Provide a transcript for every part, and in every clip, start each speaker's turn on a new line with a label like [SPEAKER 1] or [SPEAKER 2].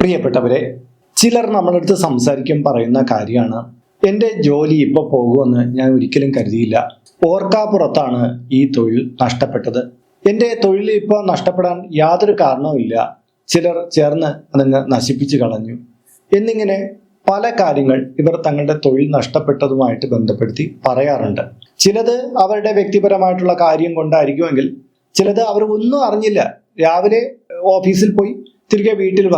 [SPEAKER 1] പ്രിയപ്പെട്ടവരെ, ചിലർ നമ്മളടുത്ത് സംസാരിക്കാൻ പറയുന്ന കാര്യമാണ്, എൻ്റെ ജോലി ഇപ്പോൾ പോകുമെന്ന് ഞാൻ ഒരിക്കലും കരുതിയില്ല, ഓർക്കാപ്പുറത്താണ് ഈ തൊഴിൽ നഷ്ടപ്പെട്ടത്, എൻ്റെ തൊഴിൽ ഇപ്പോൾ നഷ്ടപ്പെടാൻ യാതൊരു കാരണവുമില്ല, ചിലർ ചേർന്ന് അതങ്ങ് നശിപ്പിച്ചു കളഞ്ഞു എന്നിങ്ങനെ പല കാര്യങ്ങൾ ഇവർ തങ്ങളുടെ തൊഴിൽ നഷ്ടപ്പെട്ടതുമായിട്ട് ബന്ധപ്പെടുത്തി പറയാറുണ്ട്. ചിലത് അവരുടെ വ്യക്തിപരമായിട്ടുള്ള കാര്യം കൊണ്ടായിരിക്കുമെങ്കിൽ ചിലത് അവർ ഒന്നും അറിഞ്ഞില്ല. രാവിലെ ഓഫീസിൽ പോയി തിരികെ വീട്ടിൽ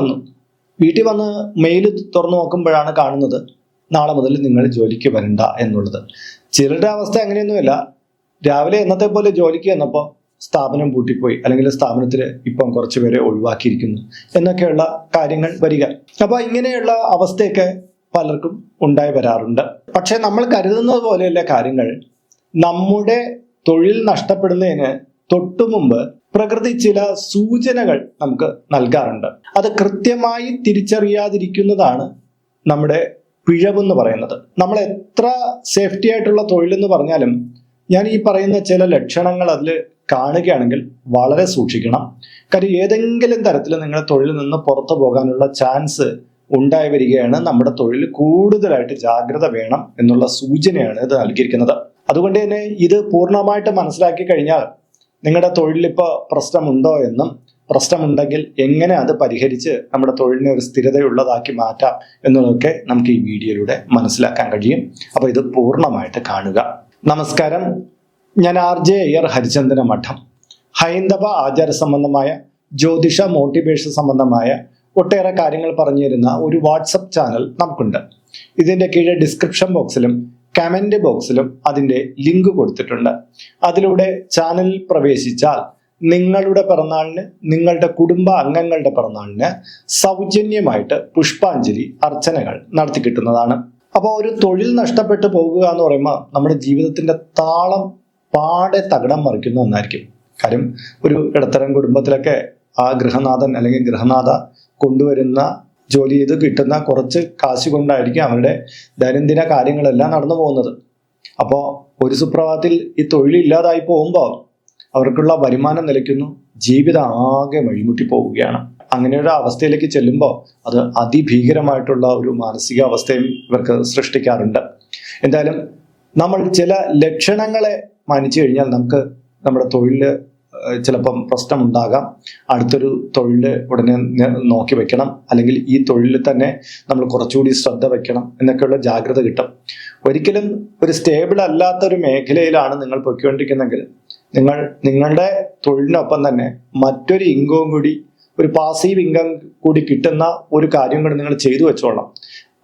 [SPEAKER 1] വന്ന് മെയിൽ തുറന്നു നോക്കുമ്പോഴാണ് കാണുന്നത് നാളെ മുതൽ നിങ്ങൾ ജോലിക്ക് വരണ്ട എന്നുള്ളത്. ചിലരുടെ അവസ്ഥ അങ്ങനെയൊന്നുമില്ല. രാവിലെ എന്നത്തെ പോലെ ജോലിക്ക് വന്നപ്പോൾ സ്ഥാപനം പൂട്ടിപ്പോയി, അല്ലെങ്കിൽ സ്ഥാപനത്തിൽ ഇപ്പം കുറച്ച് പേരെ ഒഴിവാക്കിയിരിക്കുന്നു എന്നൊക്കെയുള്ള കാര്യങ്ങൾ വരിക. അപ്പൊ ഇങ്ങനെയുള്ള അവസ്ഥയൊക്കെ പലർക്കും ഉണ്ടായി വരാറുണ്ട്. പക്ഷെ നമ്മൾ കരുതുന്നത് പോലെയല്ല കാര്യങ്ങൾ. നമ്മുടെ തൊഴിൽ നഷ്ടപ്പെടുന്നതിന് തൊട്ടുമുമ്പ് പ്രകൃതി ചില സൂചനകൾ നമുക്ക് നൽകാറുണ്ട്. അത് കൃത്യമായി തിരിച്ചറിയാതിരിക്കുന്നതാണ് നമ്മുടെ പിഴവെന്ന് പറയുന്നത്. നമ്മൾ എത്ര സേഫ്റ്റി ആയിട്ടുള്ള തൊഴിലെന്ന് പറഞ്ഞാലും ഞാൻ ഈ പറയുന്ന ചില ലക്ഷണങ്ങൾ അതിൽ കാണുകയാണെങ്കിൽ വളരെ സൂക്ഷിക്കണം. കാര്യം ഏതെങ്കിലും തരത്തിൽ നിങ്ങൾ തൊഴിലിൽ നിന്ന് പുറത്തു പോകാനുള്ള ചാൻസ് ഉണ്ടായി വരികയാണ്. നമ്മുടെ തൊഴിൽ കൂടുതലായിട്ട് ജാഗ്രത വേണം എന്നുള്ള സൂചനയാണ് ഇത് നൽകിയിരിക്കുന്നത്. അതുകൊണ്ട് തന്നെ ഇത് പൂർണ്ണമായിട്ട് മനസ്സിലാക്കി കഴിഞ്ഞാൽ നിങ്ങളുടെ തൊഴിലിൽ ഇപ്പോൾ പ്രശ്നമുണ്ടോ എന്നും പ്രശ്നമുണ്ടെങ്കിൽ എങ്ങനെ അത് പരിഹരിച്ച് നമ്മുടെ തൊഴിലിനെ ഒരു സ്ഥിരതയുള്ളതാക്കി മാറ്റാം എന്നുള്ളതൊക്കെ നമുക്ക് ഈ വീഡിയോയിലൂടെ മനസ്സിലാക്കാൻ കഴിയും. അപ്പോൾ ഇത് പൂർണ്ണമായിട്ട് കാണുക. നമസ്കാരം, ഞാൻ RJ അയ്യർ ഹരിചന്ദന മഠം. ഹൈന്ദവ ആചാര സംബന്ധമായ ജ്യോതിഷ മോട്ടിവേഷൻ സംബന്ധമായ ഒട്ടേറെ കാര്യങ്ങൾ പറഞ്ഞു തരുന്ന ഒരു വാട്സപ്പ് ചാനൽ നമുക്കുണ്ട്. ഇതിൻ്റെ കീഴെ ഡിസ്ക്രിപ്ഷൻ ബോക്സിലും കമന്റ് ബോക്സിലും അതിൻ്റെ ലിങ്ക് കൊടുത്തിട്ടുണ്ട്. അതിലൂടെ ചാനലിൽ പ്രവേശിച്ചാൽ നിങ്ങളുടെ പിറന്നാളിന്, നിങ്ങളുടെ കുടുംബ അംഗങ്ങളുടെ പിറന്നാളിന് സൗജന്യമായിട്ട് പുഷ്പാഞ്ജലി അർച്ചനകൾ നടത്തി കിട്ടുന്നതാണ്. അപ്പോൾ ഒരു തൊഴിൽ നഷ്ടപ്പെട്ടു പോകുക എന്ന് പറയുമ്പോൾ നമ്മുടെ ജീവിതത്തിന്റെ താളം പാടെ തകിടം മറിക്കുന്ന ഒന്നായിരിക്കും. കാര്യം ഒരു ഇടത്തരം കുടുംബത്തിലൊക്കെ ആ ഗൃഹനാഥൻ അല്ലെങ്കിൽ ഗൃഹനാഥ കൊണ്ടുവരുന്ന ജോലി ചെയ്ത് കിട്ടുന്ന കുറച്ച് കാശ് കൊണ്ടായിരിക്കും അവരുടെ ദൈനംദിന കാര്യങ്ങളെല്ലാം നടന്നു പോകുന്നത്. അപ്പോൾ ഒരു സുപ്രഭാതത്തിൽ ഈ തൊഴിലില്ലാതായി പോകുമ്പോൾ അവർക്കുള്ള വരുമാനം നിലയ്ക്കുന്നു, ജീവിതം ആകെ വഴിമുട്ടി പോവുകയാണ്. അങ്ങനെ ഒരു അവസ്ഥയിലേക്ക് ചെല്ലുമ്പോൾ അത് അതിഭീകരമായിട്ടുള്ള ഒരു മാനസികാവസ്ഥയും ഇവർക്ക് സൃഷ്ടിക്കാറുണ്ട്. എന്തായാലും നമ്മൾ ചില ലക്ഷണങ്ങളെ മാനിച്ചു കഴിഞ്ഞാൽ നമുക്ക് നമ്മുടെ തൊഴില് ചിലപ്പം പ്രശ്നമുണ്ടാകാം. അടുത്തൊരു തൊഴിൽ ഉടനെ നോക്കി വെക്കണം, അല്ലെങ്കിൽ ഈ തൊഴിലിൽ തന്നെ നമ്മൾ കുറച്ചുകൂടി ശ്രദ്ധ വെക്കണം എന്നൊക്കെയുള്ള ജാഗ്രത കിട്ടും. ഒരിക്കലും ഒരു സ്റ്റേബിൾ അല്ലാത്ത ഒരു മേഖലയിലാണ് നിങ്ങൾ പൊയ്ക്കൊണ്ടിരിക്കുന്നെങ്കിൽ നിങ്ങൾ നിങ്ങളുടെ തൊഴിലിനൊപ്പം തന്നെ മറ്റൊരു ഇൻകവും കൂടി, ഒരു പാസീവ് ഇൻകം കൂടി കിട്ടുന്ന ഒരു കാര്യം കൂടി നിങ്ങൾ ചെയ്തു വെച്ചോളാം.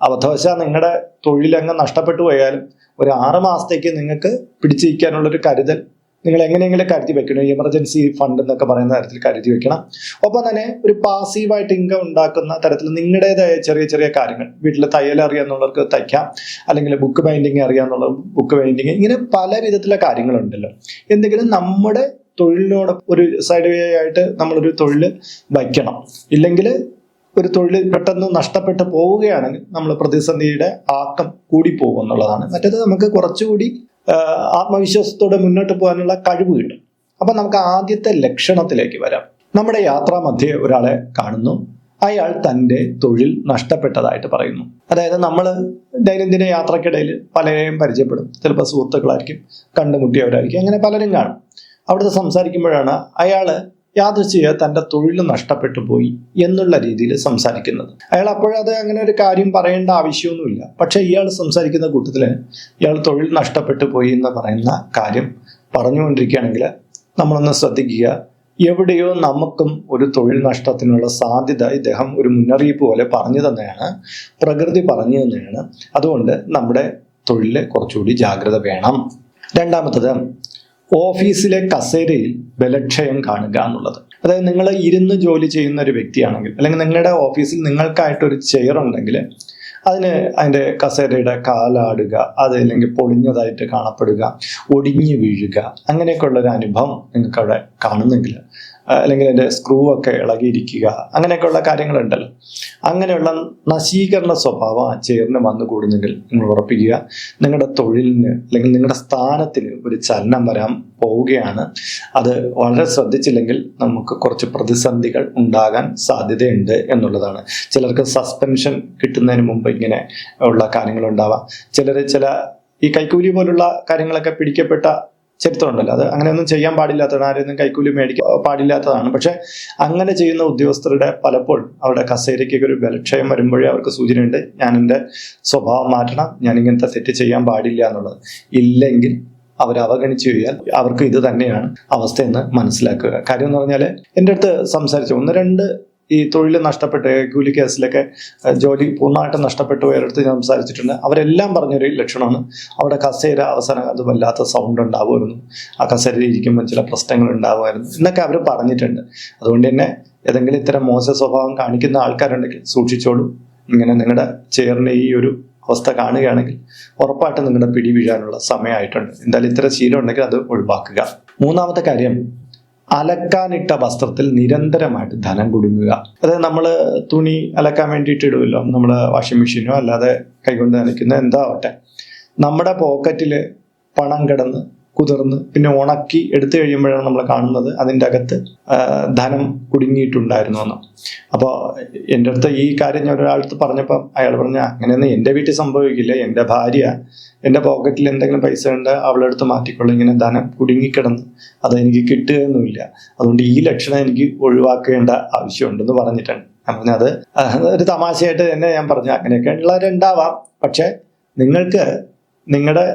[SPEAKER 1] അബദ്ധവശാൽ നിങ്ങളുടെ തൊഴിലങ്ങ് നഷ്ടപ്പെട്ടു പോയാലും ഒരു 6 മാസത്തേക്ക് നിങ്ങൾക്ക് പിടിച്ചിരിക്കാനുള്ളൊരു കരുതൽ നിങ്ങൾ എങ്ങനെയെങ്കിലും കരുതി വെക്കണം. എമർജൻസി ഫണ്ട് എന്നൊക്കെ പറയുന്ന തരത്തിൽ കരുതി വെക്കണം. ഒപ്പം തന്നെ ഒരു പാസീവായിട്ട് ഇൻകം ഉണ്ടാക്കുന്ന തരത്തിൽ നിങ്ങളുടേതായ ചെറിയ ചെറിയ കാര്യങ്ങൾ, വീട്ടിൽ തയ്യൽ അറിയാന്നുള്ളവർക്ക് തയ്ക്കാം, അല്ലെങ്കിൽ ബുക്ക് ബൈൻഡിങ് അറിയാന്നുള്ള ബുക്ക് ബൈൻഡിങ്, ഇങ്ങനെ പല വിധത്തിലുള്ള കാര്യങ്ങളുണ്ടല്ലോ. എന്തെങ്കിലും നമ്മുടെ തൊഴിലിനോട് ഒരു സൈഡ് വേ ആയിട്ട് നമ്മളൊരു തൊഴിൽ വയ്ക്കണം. ഇല്ലെങ്കിൽ ഒരു തൊഴിൽ പെട്ടെന്ന് നഷ്ടപ്പെട്ടു പോവുകയാണെങ്കിൽ നമ്മൾ പ്രതിസന്ധിയുടെ ആക്കം കൂടിപ്പോകും എന്നുള്ളതാണ്. മറ്റേത് നമുക്ക് കുറച്ചുകൂടി ആത്മവിശ്വാസത്തോടെ മുന്നോട്ട് പോകാനുള്ള കഴിവ് കിട്ടും. അപ്പൊ നമുക്ക് ആദ്യത്തെ ലക്ഷണത്തിലേക്ക് വരാം. നമ്മുടെ യാത്രാ മധ്യേ ഒരാളെ കാണുന്നു, അയാൾ തൻ്റെ തൊഴിൽ നഷ്ടപ്പെട്ടതായിട്ട് പറയുന്നു. അതായത് നമ്മൾ ദൈനംദിന യാത്രക്കിടയിൽ പലരെയും പരിചയപ്പെടും. ചിലപ്പോൾ സുഹൃത്തുക്കളായിരിക്കും, കണ്ടുമുട്ടിയവരായിരിക്കും, അങ്ങനെ പലരും കാണും. അവിടുത്തെ സംസാരിക്കുമ്പോഴാണ് അയാള് യാദൃച്ഛിക തൻ്റെ തൊഴിൽ നഷ്ടപ്പെട്ടു പോയി എന്നുള്ള രീതിയിൽ സംസാരിക്കുന്നത്. അയാൾ അപ്പോഴത് അങ്ങനെ ഒരു കാര്യം പറയേണ്ട ആവശ്യമൊന്നുമില്ല. പക്ഷെ ഇയാൾ സംസാരിക്കുന്ന കൂട്ടത്തിൽ ഇയാൾ തൊഴിൽ നഷ്ടപ്പെട്ടു പോയി എന്ന് പറയുന്ന കാര്യം പറഞ്ഞുകൊണ്ടിരിക്കുകയാണെങ്കിൽ നമ്മളൊന്ന് ശ്രദ്ധിക്കുക. എവിടെയോ നമുക്കും ഒരു തൊഴിൽ നഷ്ടത്തിനുള്ള സാധ്യത ഇദ്ദേഹം ഒരു മുന്നറിയിപ്പ് പോലെ പറഞ്ഞു തന്നെയാണ്, പ്രകൃതി പറഞ്ഞു തന്നെയാണ്. അതുകൊണ്ട് നമ്മുടെ തൊഴിലിൽ കുറച്ചുകൂടി ജാഗ്രത വേണം. രണ്ടാമത്തത്, ഓഫീസിലെ കസേരയിൽ ബലക്ഷയം കാണുക എന്നുള്ളത്. അതായത് നിങ്ങൾ ഇരുന്ന് ജോലി ചെയ്യുന്ന ഒരു വ്യക്തിയാണെങ്കിൽ, അല്ലെങ്കിൽ നിങ്ങളുടെ ഓഫീസിൽ നിങ്ങൾക്കായിട്ടൊരു ചെയർ ഉണ്ടെങ്കിൽ അതിൻ്റെ കസേരയുടെ കാലാടുക, അത് അല്ലെങ്കിൽ പൊളിഞ്ഞതായിട്ട് കാണപ്പെടുക, ഒടിഞ്ഞു വീഴുക, അങ്ങനെയൊക്കെ ഉള്ളൊരു അനുഭവം നിങ്ങൾക്ക് അവിടെ കാണുന്നെങ്കിൽ അല്ലെങ്കിൽ എൻ്റെ സ്ക്രൂ ഒക്കെ ഇളകിയിരിക്കുക, അങ്ങനെയൊക്കെയുള്ള കാര്യങ്ങളുണ്ടല്ലോ. അങ്ങനെയുള്ള നശീകരണ സ്വഭാവം ആ ചെയറിന് വന്നു കൂടുന്നെങ്കിൽ നിങ്ങൾ ഉറപ്പിക്കുക നിങ്ങളുടെ തൊഴിലിന് അല്ലെങ്കിൽ നിങ്ങളുടെ സ്ഥാനത്തിന് ഒരു ചലനം വരാൻ പോവുകയാണ്. അത് വളരെ ശ്രദ്ധിച്ചില്ലെങ്കിൽ നമുക്ക് കുറച്ച് പ്രതിസന്ധികൾ ഉണ്ടാകാൻ സാധ്യതയുണ്ട് എന്നുള്ളതാണ്. ചിലർക്ക് സസ്പെൻഷൻ കിട്ടുന്നതിന് മുമ്പ് ഇങ്ങനെ ഉള്ള കാര്യങ്ങൾ ഉണ്ടാവാം. ചില ഈ കൈക്കൂലി പോലുള്ള കാര്യങ്ങളൊക്കെ പിടിക്കപ്പെട്ട ചരിത്രമുണ്ടല്ലോ. അത് അങ്ങനെയൊന്നും ചെയ്യാൻ പാടില്ലാത്തതാണ്, ആരെയൊന്നും കൈക്കൂലി മേടിക്കാൻ പാടില്ലാത്തതാണ്. പക്ഷെ അങ്ങനെ ചെയ്യുന്ന ഉദ്യോഗസ്ഥരുടെ പലപ്പോഴും അവരുടെ കസേരയ്ക്കൊക്കെ ഒരു ബലക്ഷയം വരുമ്പോഴേ അവർക്ക് സൂചനയുണ്ട്, ഞാൻ എൻ്റെ സ്വഭാവം മാറ്റണം, ഞാൻ ഇങ്ങനത്തെ തെറ്റ് ചെയ്യാൻ പാടില്ല എന്നുള്ളത്. ഇല്ലെങ്കിൽ അവർ അവഗണിച്ചു കഴിഞ്ഞാൽ അവർക്ക് ഇത് തന്നെയാണ് അവസ്ഥയെന്ന് മനസ്സിലാക്കുക. കാര്യം എന്ന് പറഞ്ഞാൽ എൻ്റെ അടുത്ത് സംസാരിച്ചു 1-2 ഈ തൊഴിൽ നഷ്ടപ്പെട്ട കൂലി കേസിലൊക്കെ ജോലി പൂർണ്ണമായിട്ടും നഷ്ടപ്പെട്ടു പോയടുത്ത് ഞാൻ സംസാരിച്ചിട്ടുണ്ട്. അവരെല്ലാം പറഞ്ഞൊരു ലക്ഷണമാണ് അവിടെ കസേര അവസാനം അത് വല്ലാത്ത സൗണ്ട് ഉണ്ടാവുമായിരുന്നു, ആ കസേരയിൽ ഇരിക്കുമ്പോൾ ചില പ്രശ്നങ്ങൾ ഉണ്ടാവുമായിരുന്നു എന്നൊക്കെ അവർ പറഞ്ഞിട്ടുണ്ട്. അതുകൊണ്ട് തന്നെ ഏതെങ്കിലും ഇത്തരം മോശ സ്വഭാവം കാണിക്കുന്ന ആൾക്കാരുണ്ടെങ്കിൽ സൂക്ഷിച്ചോളൂ. ഇങ്ങനെ നിങ്ങളുടെ ചെയറിൻ്റെ ഈ ഒരു അവസ്ഥ കാണുകയാണെങ്കിൽ ഉറപ്പായിട്ടും നിങ്ങളുടെ പിടി വീഴാനുള്ള സമയമായിട്ടുണ്ട്. എന്തായാലും ഇത്തരം ശീലം ഉണ്ടെങ്കിൽ അത് ഒഴിവാക്കുക. 3-ാമത്തെ കാര്യം, അലക്കാനിട്ട വസ്ത്രത്തിൽ നിരന്തരമായിട്ട് ധനം കുടുങ്ങുക. അതായത് നമ്മൾ തുണി അലക്കാൻ വേണ്ടിയിട്ട് ഇടുമല്ലോ, നമ്മൾ വാഷിംഗ് മെഷീനോ അല്ലാതെ കൈകൊണ്ട് നനയ്ക്കുന്ന എന്താവട്ടെ, നമ്മുടെ പോക്കറ്റിൽ പണം കിടന്ന് കുതിർന്ന് പിന്നെ ഉണക്കി എടുത്തു കഴിയുമ്പോഴാണ് നമ്മൾ കാണുന്നത് അതിൻ്റെ അകത്ത് ധനം കുടുങ്ങിയിട്ടുണ്ടായിരുന്നു എന്ന്. അപ്പോൾ എൻ്റെ അടുത്ത് ഈ കാര്യം ഞാൻ ഒരാളടുത്ത് പറഞ്ഞപ്പോൾ അയാൾ പറഞ്ഞ അങ്ങനെയൊന്നും എൻ്റെ വീട്ടിൽ സംഭവിക്കില്ല, എൻ്റെ ഭാര്യ എൻ്റെ പോക്കറ്റിൽ എന്തെങ്കിലും പൈസ ഉണ്ട് അവളുടെ അടുത്ത് മാറ്റിക്കൊള്ളും, ഇങ്ങനെ ധനം കുടുങ്ങിക്കിടന്ന് അതെനിക്ക് കിട്ടുകയൊന്നുമില്ല, അതുകൊണ്ട് ഈ ലക്ഷണം എനിക്ക് ഒഴിവാക്കേണ്ട ആവശ്യമുണ്ടെന്ന് പറഞ്ഞിട്ടുണ്ട്. അപ്പം അത് ഒരു തമാശയായിട്ട് തന്നെ ഞാൻ പറഞ്ഞു അങ്ങനെയൊക്കെ ഉള്ളവരുണ്ടാവാം. പക്ഷെ നിങ്ങൾക്ക് നിങ്ങളുടെ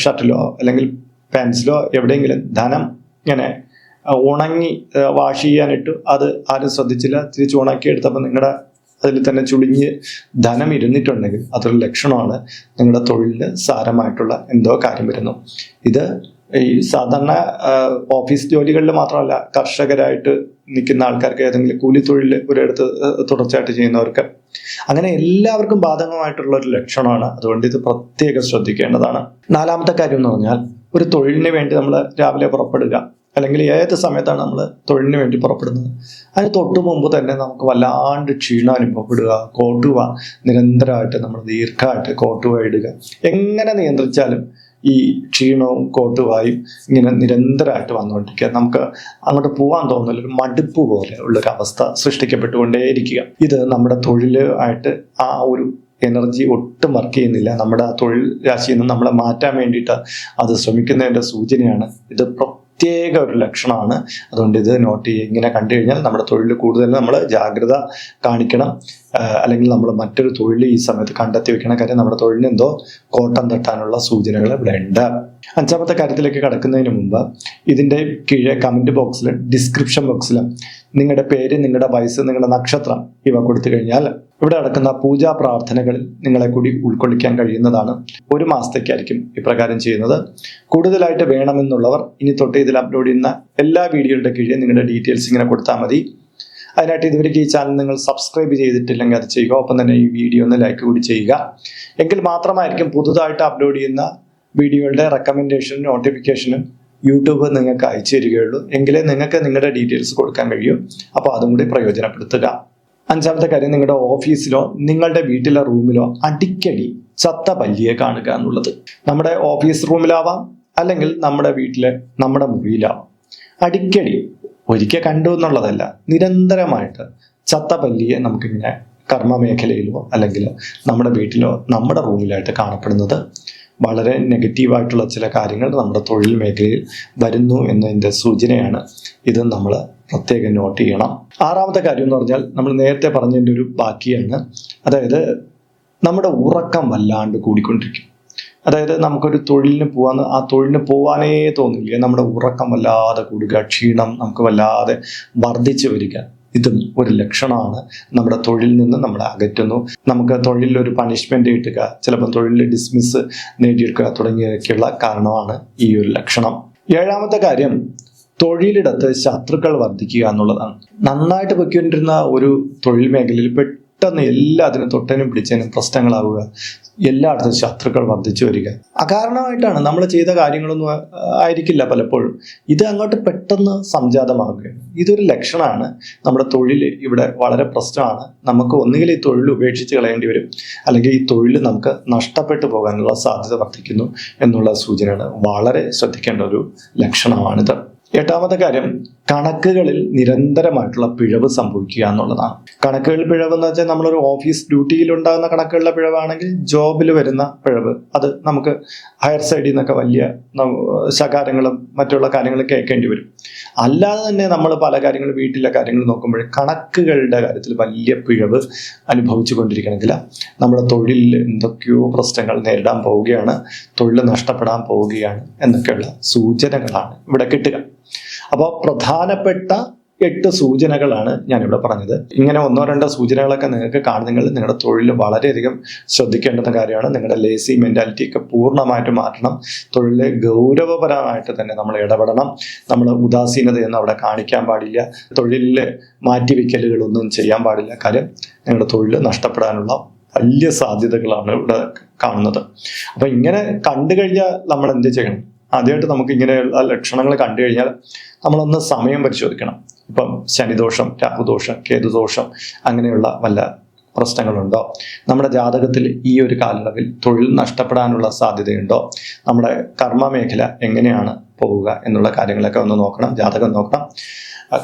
[SPEAKER 1] ഷർട്ടിലോ അല്ലെങ്കിൽ പാൻസിലോ എവിടെയെങ്കിലും ധനം ഇങ്ങനെ ഉണങ്ങി വാഷ് ചെയ്യാനിട്ടു, അത് ആരും ശ്രദ്ധിച്ചില്ല, തിരിച്ച് ഉണക്കി എടുത്തപ്പോൾ നിങ്ങളുടെ അതിൽ തന്നെ ചുളിഞ്ഞ് ധനം ഇരുന്നിട്ടുണ്ടെങ്കിൽ അതൊരു ലക്ഷണമാണ് നിങ്ങളുടെ തൊഴിലിന് സാരമായിട്ടുള്ള എന്തോ കാര്യം വരുന്നു. ഇത് ഈ സാധാരണ ഓഫീസ് ജോലികളിൽ മാത്രമല്ല, കർഷകരായിട്ട് നിൽക്കുന്ന ആൾക്കാർക്ക്, ഏതെങ്കിലും കൂലിത്തൊഴിൽ ഒരിടത്ത് തുടർച്ചയായിട്ട് ചെയ്യുന്നവർക്ക്, അങ്ങനെ എല്ലാവർക്കും ബാധകമായിട്ടുള്ള ഒരു ലക്ഷണമാണ്. അതുകൊണ്ട് ഇത് പ്രത്യേകം ശ്രദ്ധിക്കേണ്ടതാണ്. 4-ാമത്തെ കാര്യം എന്ന് പറഞ്ഞാൽ, ഒരു തൊഴിലിന് വേണ്ടി നമ്മൾ രാവിലെ പുറപ്പെടുക, അല്ലെങ്കിൽ ഏത് സമയത്താണ് നമ്മൾ തൊഴിലിന് വേണ്ടി പുറപ്പെടുന്നത്, അതിന് തൊട്ട് മുമ്പ് തന്നെ നമുക്ക് വല്ലാണ്ട് ക്ഷീണം അനുഭവപ്പെടുക, കോട്ടുവ നിരന്തരമായിട്ട് നമ്മൾ ദീർഘമായിട്ട് കോട്ടുവ ഇടുക. എങ്ങനെ നിയന്ത്രിച്ചാലും ഈ ക്ഷീണവും കോട്ടുവായും ഇങ്ങനെ നിരന്തരമായിട്ട് വന്നുകൊണ്ടിരിക്കുക, നമുക്ക് അങ്ങോട്ട് പോകാൻ തോന്നുന്നില്ല, ഒരു മടുപ്പ് പോലെ ഉള്ളൊരവസ്ഥ സൃഷ്ടിക്കപ്പെട്ടുകൊണ്ടേയിരിക്കുക. ഇത് നമ്മുടെ തൊഴിലായിട്ട് ആ ഒരു എനർജി ഒട്ടും വർക്ക് ചെയ്യുന്നില്ല. നമ്മുടെ ആ തൊഴിൽ രാശിയിൽ നിന്ന് നമ്മളെ മാറ്റാൻ വേണ്ടിയിട്ട് അത് ശ്രമിക്കുന്നതിൻ്റെ സൂചനയാണ്. ഇത് പ്രത്യേക ഒരു ലക്ഷണമാണ്. അതുകൊണ്ട് ഇത് നോട്ട് ചെയ്യുക. ഇങ്ങനെ കണ്ടു കഴിഞ്ഞാൽ നമ്മുടെ തൊഴിൽ കൂടുതൽ നമ്മൾ ജാഗ്രത കാണിക്കണം. അല്ലെങ്കിൽ നമ്മൾ മറ്റൊരു തൊഴിൽ ഈ സമയത്ത് കണ്ടെത്തി വെക്കണം. കാര്യം നമ്മുടെ തൊഴിലിന് എന്തോ കോട്ടം തട്ടാനുള്ള സൂചനകൾ ഇവിടെ ഉണ്ട്. 5-ാമത്തെ കാര്യത്തിലേക്ക് കടക്കുന്നതിന് മുമ്പ് ഇതിൻ്റെ കീഴെ കമൻറ്റ് ബോക്സിൽ, ഡിസ്ക്രിപ്ഷൻ ബോക്സിൽ നിങ്ങളുടെ പേര്, നിങ്ങളുടെ വയസ്സ്, നിങ്ങളുടെ നക്ഷത്രം ഇവ കൊടുത്തു കഴിഞ്ഞാൽ ഇവിടെ നടക്കുന്ന പൂജാ പ്രാർത്ഥനകളിൽ നിങ്ങളെ കൂടി ഉൾക്കൊള്ളിക്കാൻ കഴിയുന്നതാണ്. 1 മാസത്തേക്കായിരിക്കും ഇപ്രകാരം ചെയ്യുന്നത്. കൂടുതലായിട്ട് വേണമെന്നുള്ളവർ ഇനി തൊട്ട് ഇതിൽ അപ്ലോഡ് ചെയ്യുന്ന എല്ലാ വീഡിയോയുടെ കീഴെ നിങ്ങളുടെ ഡീറ്റെയിൽസ് ഇങ്ങനെ കൊടുത്താൽ മതി. അതിനായിട്ട് ഇതുവരെ ഈ ചാനൽ നിങ്ങൾ സബ്സ്ക്രൈബ് ചെയ്തിട്ടില്ലെങ്കിൽ അത് ചെയ്യുക. ഒപ്പം തന്നെ ഈ വീഡിയോ ഒന്ന് ലൈക്ക് കൂടി ചെയ്യുക. എങ്കിൽ മാത്രമായിരിക്കും പുതുതായിട്ട് അപ്ലോഡ് ചെയ്യുന്ന വീഡിയോകളുടെ റെക്കമെൻഡേഷനും നോട്ടിഫിക്കേഷനും യൂട്യൂബ് നിങ്ങൾക്ക് അയച്ചു തരികയുള്ളൂ. എങ്കിലേ നിങ്ങൾക്ക് നിങ്ങളുടെ ഡീറ്റെയിൽസ് കൊടുക്കാൻ കഴിയും. അപ്പോൾ അതും കൂടി പ്രയോജനപ്പെടുത്തുക. 5-ാമത്തെ കാര്യം, നിങ്ങളുടെ ഓഫീസിലോ നിങ്ങളുടെ വീട്ടിലെ റൂമിലോ അടിക്കടി ചത്ത പല്ലിയെ കാണുക എന്നുള്ളത്. നമ്മുടെ ഓഫീസ് റൂമിലാവാം, അല്ലെങ്കിൽ നമ്മുടെ വീട്ടിലെ നമ്മുടെ മുറിയിലാവാം. അടിക്കടി ഒരിക്കൽ കണ്ടു എന്നുള്ളതല്ല, നിരന്തരമായിട്ട് ചത്ത പല്ലിയെ നമുക്കിങ്ങനെ കർമ്മ മേഖലയിലോ അല്ലെങ്കിൽ നമ്മുടെ വീട്ടിലോ നമ്മുടെ റൂമിലായിട്ട് കാണപ്പെടുന്നത് വളരെ നെഗറ്റീവായിട്ടുള്ള ചില കാര്യങ്ങൾ നമ്മുടെ തൊഴിൽ മേഖലയിൽ വരുന്നു എന്നതിൻ്റെ സൂചനയാണ്. ഇത് നമ്മൾ പ്രത്യേകം നോട്ട് ചെയ്യണം. 6-ാമത്തെ കാര്യം എന്ന് പറഞ്ഞാൽ, നമ്മൾ നേരത്തെ പറഞ്ഞതിൻ്റെ ഒരു ബാക്കിയാണ്. അതായത് നമ്മുടെ ഉറക്കം വല്ലാണ്ട് കൂടിക്കൊണ്ടിരിക്കും. അതായത് നമുക്കൊരു തൊഴിലിന് പോകാൻ, ആ തൊഴിലിന് പോകാനേ തോന്നില്ല, നമ്മുടെ ഉറക്കം വല്ലാതെ കൂടുക, ക്ഷീണം നമുക്ക് വല്ലാതെ വർദ്ധിച്ചു വരിക. ഇതും ഒരു ലക്ഷണമാണ്. നമ്മുടെ തൊഴിലിൽ നിന്ന് നമ്മളെ അകറ്റുന്നു. നമുക്ക് തൊഴിലിൽ ഒരു പണിഷ്മെന്റ് കിട്ടുക, ചിലപ്പോൾ തൊഴിലിൽ ഡിസ്മിസ് നേടിയെടുക്കുക തുടങ്ങിയൊക്കെയുള്ള കാരണമാണ് ഈ ഒരു ലക്ഷണം. 7-ാമത്തെ കാര്യം, തൊഴിലിടത്ത് ശത്രുക്കൾ വർദ്ധിക്കുക എന്നുള്ളതാണ്. നന്നായിട്ട് പൊയ്ക്കൊണ്ടിരുന്ന ഒരു തൊഴിൽ മേഖലയിൽ പെട്ടെന്ന് എല്ലാത്തിനും തൊട്ടതിനും പിടിച്ചതിനും പ്രശ്നങ്ങളാവുക, എല്ലായിടത്തും ശത്രുക്കൾ വർദ്ധിച്ചു വരിക. അകാരണമായിട്ടാണ് നമ്മൾ ചെയ്ത കാര്യങ്ങളൊന്നും ആയിരിക്കില്ല പലപ്പോഴും. ഇത് അങ്ങോട്ട് പെട്ടെന്ന് സംജാതമാവുകയാണ്. ഇതൊരു ലക്ഷണമാണ്. നമ്മുടെ തൊഴിൽ ഇവിടെ വളരെ പ്രശ്നമാണ്. നമുക്ക് ഒന്നുകിൽ ഈ തൊഴിൽ ഉപേക്ഷിച്ച് കളയേണ്ടി വരും, അല്ലെങ്കിൽ ഈ തൊഴിൽ നമുക്ക് നഷ്ടപ്പെട്ടു പോകാനുള്ള സാധ്യത വർദ്ധിക്കുന്നു എന്നുള്ള സൂചനയാണ്. വളരെ ശ്രദ്ധിക്കേണ്ട ഒരു ലക്ഷണമാണിത്. എട്ടാമത്തെ കാര്യം, കണക്കുകളിൽ നിരന്തരമായിട്ടുള്ള പിഴവ് സംഭവിക്കുക എന്നുള്ളതാണ്. കണക്കുകളിൽ പിഴവ് എന്ന് വെച്ചാൽ നമ്മളൊരു ഓഫീസ് ഡ്യൂട്ടിയിൽ ഉണ്ടാകുന്ന കണക്കുകളിലെ പിഴവാണെങ്കിൽ ജോബിൽ വരുന്ന പിഴവ്, അത് നമുക്ക് ഹയർ സൈഡിൽ നിന്നൊക്കെ വലിയ ശകാരങ്ങളും മറ്റുള്ള കാര്യങ്ങളും കേൾക്കേണ്ടി വരും. അല്ലാതെ തന്നെ നമ്മൾ പല കാര്യങ്ങളും വീട്ടിലെ കാര്യങ്ങൾ നോക്കുമ്പോൾ കണക്കുകളുടെ കാര്യത്തിൽ വലിയ പിഴവ് അനുഭവിച്ചു കൊണ്ടിരിക്കണമെങ്കിൽ നമ്മുടെ തൊഴിലിൽ എന്തൊക്കെയോ പ്രശ്നങ്ങൾ നേരിടാൻ പോവുകയാണ്, തൊഴിൽ നഷ്ടപ്പെടാൻ പോവുകയാണ് എന്നൊക്കെയുള്ള സൂചനകളാണ് ഇവിടെ കിട്ടുക. അപ്പോൾ പ്രധാനപ്പെട്ട 8 സൂചനകളാണ് ഞാനിവിടെ പറഞ്ഞത്. ഇങ്ങനെ 1-2 സൂചനകളൊക്കെ നിങ്ങൾക്ക് കാണുന്നെങ്കിൽ നിങ്ങളുടെ തൊഴിൽ വളരെയധികം ശ്രദ്ധിക്കേണ്ടുന്ന കാര്യമാണ്. നിങ്ങളുടെ ലേസി മെന്റാലിറ്റി ഒക്കെ പൂർണ്ണമായിട്ട് മാറ്റണം. തൊഴിലിൽ ഗൗരവപരമായിട്ട് തന്നെ നമ്മൾ ഇടപെടണം. നമ്മൾ ഉദാസീനതയൊന്നും അവിടെ കാണിക്കാൻ പാടില്ല. തൊഴിലിൽ മാറ്റിവെക്കലുകളൊന്നും ചെയ്യാൻ പാടില്ല. കാര്യം നിങ്ങളുടെ തൊഴിൽ നഷ്ടപ്പെടാനുള്ള വലിയ സാധ്യതകളാണ് ഇവിടെ കാണുന്നത്. അപ്പം ഇങ്ങനെ കണ്ടു കഴിഞ്ഞാൽ നമ്മൾ എന്ത് ചെയ്യണം? ആദ്യമായിട്ട് നമുക്ക് ഇങ്ങനെയുള്ള ലക്ഷണങ്ങൾ കണ്ടു കഴിഞ്ഞാൽ നമ്മളൊന്ന് സമയം പരിശോധിക്കണം. ഇപ്പം ശനിദോഷം, രാഹുദോഷം, കേതുദോഷം അങ്ങനെയുള്ള വല്ല പ്രശ്നങ്ങളുണ്ടോ? നമ്മുടെ ജാതകത്തിൽ ഈ ഒരു കാലയളവിൽ തൊഴിൽ നഷ്ടപ്പെടാനുള്ള സാധ്യതയുണ്ടോ? നമ്മുടെ കർമ്മ മേഖല എങ്ങനെയാണ് പോവുക എന്നുള്ള കാര്യങ്ങളൊക്കെ ഒന്ന് നോക്കണം. ജാതകം നോക്കണം,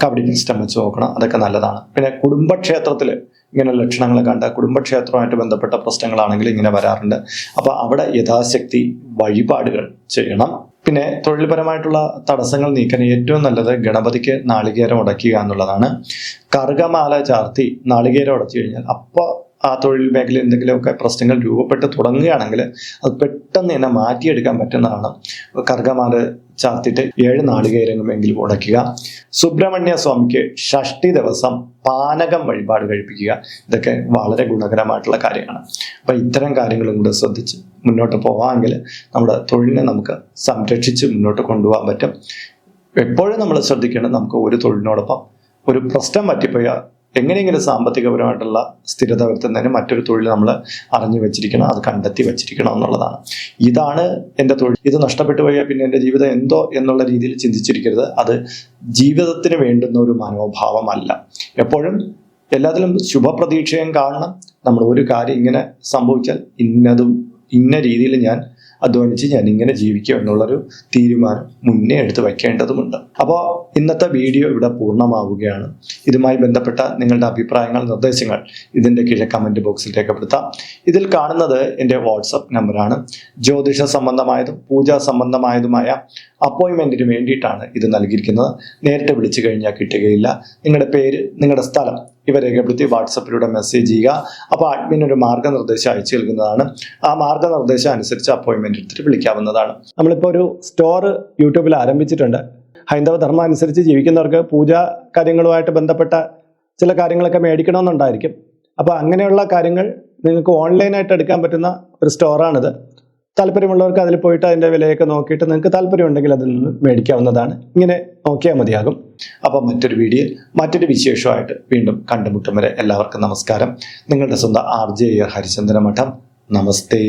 [SPEAKER 1] കബഡി സിസ്റ്റം വെച്ച് നോക്കണം. അതൊക്കെ നല്ലതാണ്. പിന്നെ കുടുംബക്ഷേത്രത്തിൽ ഇങ്ങനെ ലക്ഷണങ്ങൾ കണ്ട കുടുംബക്ഷേത്രവുമായിട്ട് ബന്ധപ്പെട്ട പ്രശ്നങ്ങളാണെങ്കിൽ ഇങ്ങനെ വരാറുണ്ട്. അപ്പോൾ അവിടെ യഥാശക്തി വഴിപാടുകൾ ചെയ്യണം. പിന്നെ തൊഴിൽപരമായിട്ടുള്ള തടസ്സങ്ങൾ നീക്കാൻ ഏറ്റവും നല്ലത് ഗണപതിക്ക് നാളികേരം ഉടയ്ക്കുക എന്നുള്ളതാണ്. കറുകമാല ചാർത്തി നാളികേരം ഉടച്ചു കഴിഞ്ഞാൽ അപ്പോൾ ആ തൊഴിൽ മേഖലയിൽ എന്തെങ്കിലുമൊക്കെ പ്രശ്നങ്ങൾ രൂപപ്പെട്ട് തുടങ്ങുകയാണെങ്കിൽ അത് പെട്ടെന്ന് തന്നെ മാറ്റിയെടുക്കാൻ പറ്റുന്നതാണ്. കറുകമാല ചാർത്തിട്ട് 7 നാളികേരമെങ്കിലും ഉടയ്ക്കുക. സുബ്രഹ്മണ്യ സ്വാമിക്ക് ഷഷ്ടി ദിവസം പാനകം വഴിപാട് കഴിപ്പിക്കുക. ഇതൊക്കെ വളരെ ഗുണകരമായിട്ടുള്ള കാര്യമാണ്. അപ്പൊ ഇത്തരം കാര്യങ്ങളും കൂടെ ശ്രദ്ധിച്ച് മുന്നോട്ട് പോകാമെങ്കിൽ നമ്മുടെ തൊഴിലിനെ നമുക്ക് സംരക്ഷിച്ച് മുന്നോട്ട് കൊണ്ടുപോകാൻ പറ്റും. എപ്പോഴും നമ്മൾ ശ്രദ്ധിക്കേണ്ടത്, നമുക്ക് ഒരു തൊഴിലിനോടൊപ്പം ഒരു പ്രശ്നം പറ്റിപ്പോയാൽ എങ്ങനെയെങ്കിലും സാമ്പത്തികപരമായിട്ടുള്ള സ്ഥിരത വരുത്തുന്നതിന് മറ്റൊരു തൊഴിൽ നമ്മൾ അറിഞ്ഞു വെച്ചിരിക്കണം, അത് കണ്ടെത്തി വെച്ചിരിക്കണം എന്നുള്ളതാണ്. ഇതാണ് എൻ്റെ തൊഴിൽ, ഇത് നഷ്ടപ്പെട്ടു പോയാൽ പിന്നെ എൻ്റെ ജീവിതം എന്തോ എന്നുള്ള രീതിയിൽ ചിന്തിച്ചിരിക്കരുത്. അത് ജീവിതത്തിന് വേണ്ടുന്ന ഒരു മനോഭാവമല്ല. എപ്പോഴും എല്ലാത്തിലും ശുഭപ്രതീക്ഷയും കാണണം. നമ്മൾ ഒരു കാര്യം ഇങ്ങനെ സംഭവിച്ചാൽ ഇന്ന രീതിയിൽ ഞാൻ അധ്വാനിച്ച് ഞാൻ ഇങ്ങനെ ജീവിക്കും എന്നുള്ളൊരു തീരുമാനം മുന്നേ എടുത്ത് വയ്ക്കേണ്ടതുമുണ്ട്. അപ്പോൾ ഇന്നത്തെ വീഡിയോ ഇവിടെ പൂർണ്ണമാവുകയാണ്. ഇതുമായി ബന്ധപ്പെട്ട നിങ്ങളുടെ അഭിപ്രായങ്ങൾ, നിർദ്ദേശങ്ങൾ ഇതിൻ്റെ കീഴെ കമൻറ്റ് ബോക്സിൽ രേഖപ്പെടുത്താം. ഇതിൽ കാണുന്നത് എൻ്റെ വാട്സപ്പ് നമ്പറാണ്. ജ്യോതിഷ സംബന്ധമായതും പൂജാ സംബന്ധമായതുമായ അപ്പോയിൻമെൻറ്റിന് വേണ്ടിയിട്ടാണ് ഇത് നൽകിയിരിക്കുന്നത്. നേരിട്ട് വിളിച്ചു കഴിഞ്ഞാൽ കിട്ടുകയില്ല. നിങ്ങളുടെ പേര്, നിങ്ങളുടെ സ്ഥലം ഇവ രേഖപ്പെടുത്തി വാട്സപ്പിലൂടെ മെസ്സേജ് ചെയ്യുക. അപ്പോൾ അഡ്മിൻ ഒരു മാർഗ്ഗനിർദ്ദേശം അയച്ചു നൽകുന്നതാണ്. ആ മാർഗ്ഗനിർദ്ദേശം അനുസരിച്ച് അപ്പോയിൻമെൻറ്റ് എടുത്തിട്ട് വിളിക്കാവുന്നതാണ്. നമ്മളിപ്പോൾ ഒരു സ്റ്റോർ യൂട്യൂബിൽ ആരംഭിച്ചിട്ടുണ്ട്. ഹൈന്ദവ ധർമ്മം അനുസരിച്ച് ജീവിക്കുന്നവർക്ക് പൂജാ കാര്യങ്ങളുമായിട്ട് ബന്ധപ്പെട്ട ചില കാര്യങ്ങളൊക്കെ മേടിക്കണമെന്നുണ്ടായിരിക്കും. അപ്പോൾ അങ്ങനെയുള്ള കാര്യങ്ങൾ നിങ്ങൾക്ക് ഓൺലൈനായിട്ട് എടുക്കാൻ പറ്റുന്ന ഒരു സ്റ്റോറാണിത്. താല്പര്യമുള്ളവർക്ക് അതിൽ പോയിട്ട് അതിൻ്റെ വിലയൊക്കെ നോക്കിയിട്ട് നിങ്ങൾക്ക് താല്പര്യമുണ്ടെങ്കിൽ അതിൽ നിന്ന് മേടിക്കാവുന്നതാണ്. ഇങ്ങനെ നോക്കിയാൽ മതിയാകും. അപ്പം മറ്റൊരു വീഡിയോയിൽ മറ്റൊരു വിശേഷമായിട്ട് വീണ്ടും കണ്ടുമുട്ടും വരെ എല്ലാവർക്കും നമസ്കാരം. നിങ്ങളുടെ സ്വന്തം RJ ഹരിചന്ദ്ര മഠം. നമസ്തേ.